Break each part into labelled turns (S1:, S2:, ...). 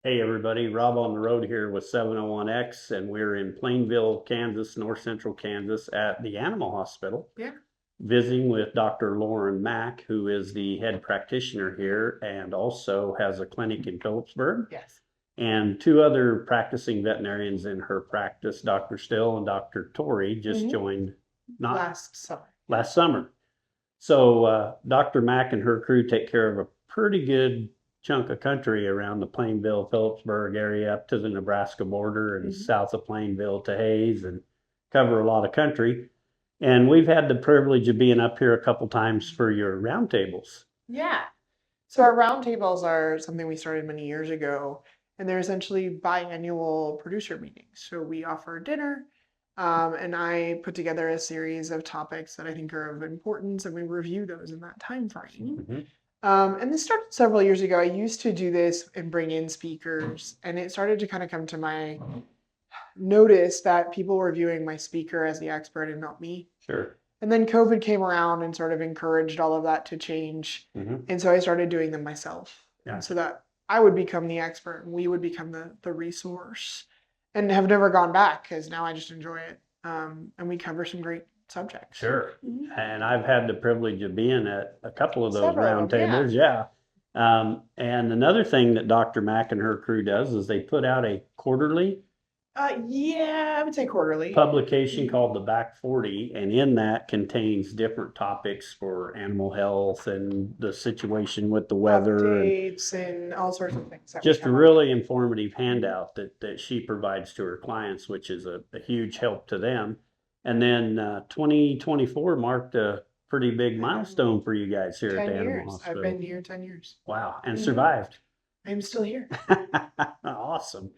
S1: Hey everybody, Rob on the road here with 701X, and we're in Plainville, Kansas, north central Kansas at the animal hospital,
S2: Yeah.
S1: visiting with Dr. Lauren Mack, who is the head practitioner here and also has a clinic in Phillipsburg,
S2: Yes.
S1: and two other practicing veterinarians in her practice, Dr. Still and Dr. Torrey, just
S2: hmm
S1: joined not
S2: Last summer. Yeah.
S1: last summer. So Dr. Mack and her crew take care of a pretty good chunk of country around the Plainville, Phillipsburg area up to the Nebraska border and
S2: hmm
S1: south of Plainville to Hayes and cover a lot of country. And we've had the privilege of being up here a couple times for your roundtables.
S2: Yeah. So our roundtables are something we started many years ago, and they're essentially biannual producer meetings. So we offer dinner, and I put together a series of topics that I think are of importance, and we review those in that time frame.
S1: Mhm.
S2: And this started several years ago. I used to do this and bring in speakers, and it started to kind of come to my notice that people were viewing my speaker as the expert and not me.
S1: Sure.
S2: And then COVID came around and sort of encouraged all of that to change.
S1: Mhm.
S2: And so I started doing them myself. And so
S1: Gotcha.
S2: that I would become the expert and we would become the resource and have never gone back because now I just enjoy it. And we cover some great subjects.
S1: Sure.
S2: Mhm.
S1: And I've had the privilege of being at a couple of those
S2: Several of them, yeah.
S1: roundtables. Yeah. And another thing that Dr. Mack and her crew does is they put out a quarterly
S2: Yeah, I would say quarterly.
S1: publication called the Back 40, and in that contains different topics for animal health and the situation with the weather and
S2: Updates and all sorts of things that we
S1: just a
S2: have on
S1: really informative handout that she provides to her clients, which is a huge help to them. And then 2024 marked a pretty big
S2: there.
S1: milestone for you guys here at
S2: 10
S1: the Animal
S2: years. I've
S1: Hospital.
S2: been here 10 years.
S1: Wow, and
S2: Mhm.
S1: survived.
S2: I'm still here.
S1: Awesome.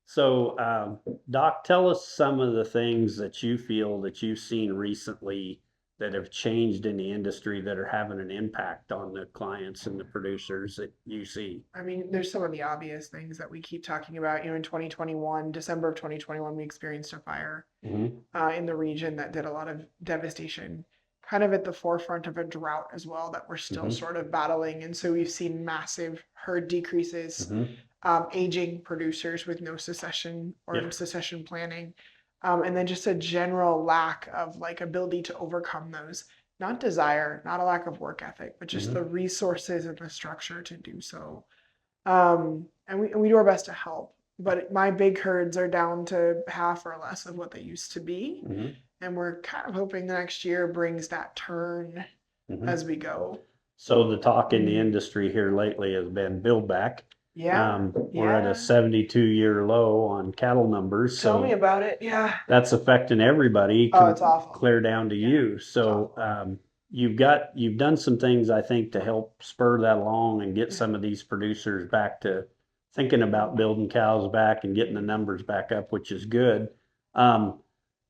S1: So, Doc, tell us some of the things that you feel that you've seen recently that have changed in the industry that are having an impact on the clients and the producers that you see.
S2: I mean, there's some of the obvious things that we keep talking about. In 2021, December of 2021, we experienced a fire
S1: Mhm.
S2: in the region that did a lot of devastation, kind of at the forefront of a drought as well that we're still
S1: Mhm.
S2: sort of battling. And so we've seen massive herd decreases,
S1: Mhm.
S2: aging producers with no succession or
S1: Yep.
S2: succession planning, and then just a general lack of like ability to overcome those. Not desire, not a lack of work ethic, but just the
S1: Mhm.
S2: resources and the structure to do so. And we do our best to help. But my big herds are down to half or less of what they used to be.
S1: Mhm.
S2: And we're kind of hoping the next year brings that turn
S1: Mhm.
S2: as we go.
S1: So the talk in the
S2: Mhm.
S1: industry here lately has been build back.
S2: Yeah,
S1: We're at a
S2: yeah.
S1: 72-year low on cattle numbers,
S2: Tell me
S1: so
S2: about it. Yeah.
S1: that's affecting everybody,
S2: Oh, it's awful.
S1: clear down to
S2: Yeah,
S1: you.
S2: it's
S1: So
S2: awful.
S1: you've done some things I think to help spur that along and get
S2: Yeah.
S1: some of these producers back to thinking about building cows back and getting the numbers back up, which is good. Um,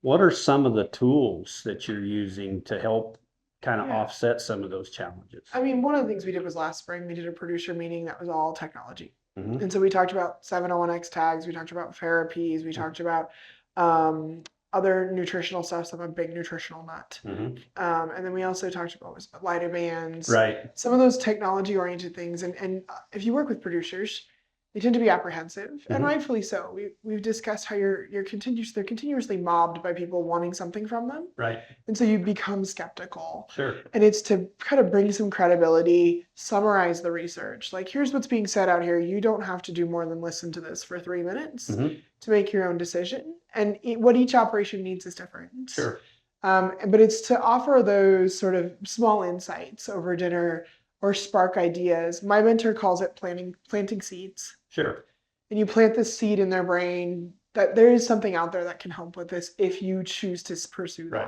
S1: what are some of the tools that you're using to help kind of
S2: Yeah.
S1: offset some of those challenges?
S2: I mean, one of the things we did was last spring, we did a producer meeting that was all technology.
S1: Hmm.
S2: And so we talked about 701X tags, we talked about therapies, we talked about um, other nutritional stuff. So I'm a big nutritional nut.
S1: Hmm.
S2: And then we also talked about was lighter bands,
S1: Right.
S2: some of those technology oriented things. And if you work with producers, they tend to be apprehensive, and
S1: Hmm.
S2: rightfully so. We've discussed how they're continuously mobbed by people wanting something from them,
S1: Right.
S2: and so you become skeptical.
S1: Sure.
S2: And it's to kind of bring some credibility, summarize the research. Like, here's what's being said out here. You don't have to do more than listen to this for 3 minutes
S1: Hmm.
S2: to make your own decision. And what each operation needs is different.
S1: Sure.
S2: But it's to offer those sort of small insights over dinner or spark ideas. My mentor calls it planting seeds.
S1: Sure.
S2: And you plant this seed in their brain that there is something out there that can help with this if you choose to pursue
S1: Right.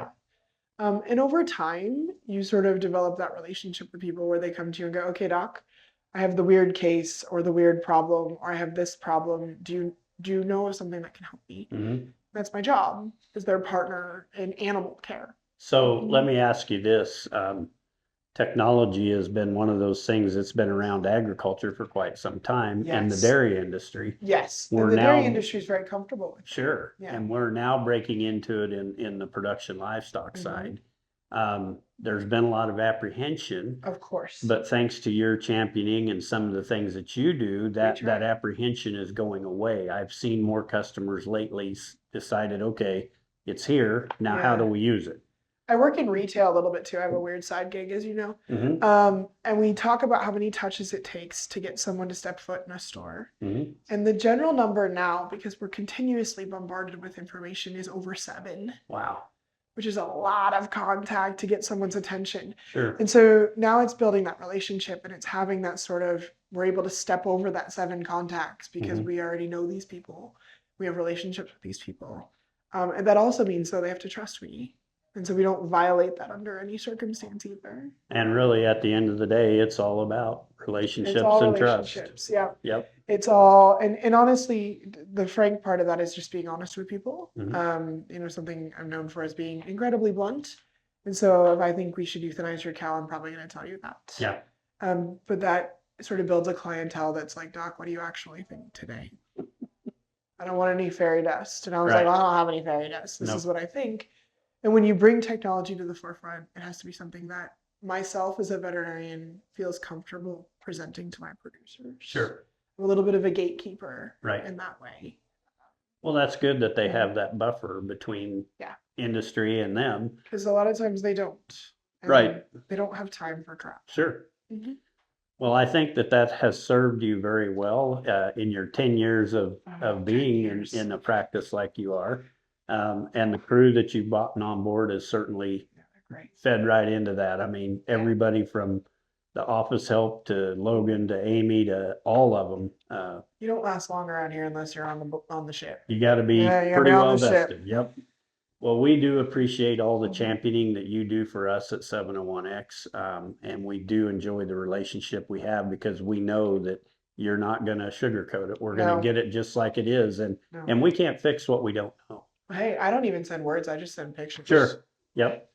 S2: that. And over time, you sort of develop that relationship with people where they come to you and go, okay, doc, I have the weird case or the weird problem, or I have this problem. Do you know of something that can help me?
S1: Hmm.
S2: That's my job as their partner in animal care.
S1: So let
S2: Mhm.
S1: me ask you this. Technology has been one of those things that's been around agriculture for quite some time and the
S2: Yes.
S1: dairy industry.
S2: Yes.
S1: We're
S2: And the dairy
S1: now,
S2: industry is very comfortable with that.
S1: sure,
S2: Yeah.
S1: and we're now breaking into it in the production livestock
S2: Mhm.
S1: side. There's been a lot of apprehension,
S2: Of course.
S1: but thanks to your championing and some of the things that you do, that
S2: try.
S1: apprehension is going away. I've seen more customers lately decided, okay, it's here. Now, how do
S2: Yeah.
S1: we use it?
S2: I work in retail a little bit too. I have a weird side gig, as you know.
S1: Mm-hmm.
S2: And we talk about how many touches it takes to get someone to step foot in a store.
S1: Mm-hmm.
S2: And the general number now, because we're continuously bombarded with information, is over 7,
S1: Wow.
S2: which is a lot of contact to get someone's attention.
S1: Sure.
S2: And so now it's building that relationship, and it's having that sort of, we're able to step over that 7 contacts because
S1: Mhm.
S2: we already know these people. We have relationships with these people. And that also means, though, they have to trust me. And so we don't violate that under any circumstance either.
S1: And really, at the end of the day, it's all about
S2: It's
S1: relationships
S2: all
S1: and trust.
S2: relationships. Yeah.
S1: Yep.
S2: It's all, and honestly, the frank part of that is just being honest with people.
S1: Mhm.
S2: You know, something I'm known for is being incredibly blunt. And so if I think we should euthanize your cow, I'm probably going to tell you that.
S1: Yeah.
S2: But that sort of builds a clientele that's like, Doc, what do you actually think today? I don't want any fairy dust. And I was
S1: Right.
S2: like, well, I don't have any fairy dust. This
S1: Nope.
S2: is what I think. And when you bring technology to the forefront, it has to be something that myself as a veterinarian feels comfortable presenting to my producers.
S1: Sure.
S2: I'm a little bit of a gatekeeper
S1: Right.
S2: in that way.
S1: Well, that's good that they have that buffer between
S2: Yeah.
S1: industry and them.
S2: Because a lot of times they don't. And
S1: Right.
S2: They don't have time for crap.
S1: Sure.
S2: Mhm.
S1: Well, I think that that has served you very well in your 10 years of
S2: 10
S1: being
S2: years.
S1: in a practice like you are. And the crew that you've brought on board has certainly
S2: Yeah, they're great.
S1: fed right into that. I mean, everybody from the office help to Logan to Amy to all of them.
S2: You don't last long around here unless you're on the ship.
S1: You got to be
S2: Yeah, you gotta
S1: pretty
S2: be on
S1: well
S2: the ship.
S1: vested. Yep. Well, we do appreciate all the
S2: Mhm.
S1: championing that you do for us at 701X. And we do enjoy the relationship we have because we know that you're not going to sugarcoat it. We're going
S2: No.
S1: to get it just like it is.
S2: No.
S1: And we can't fix what we don't know.
S2: Hey, I don't even send words. I just send pictures.
S1: Sure. Yep.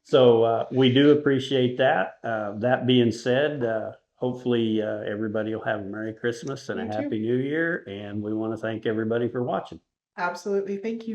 S1: So we do appreciate that. That being said, hopefully everybody will have a Merry Christmas and a
S2: You too.
S1: Happy New Year. And we want to thank everybody for watching.
S2: Absolutely. Thank you.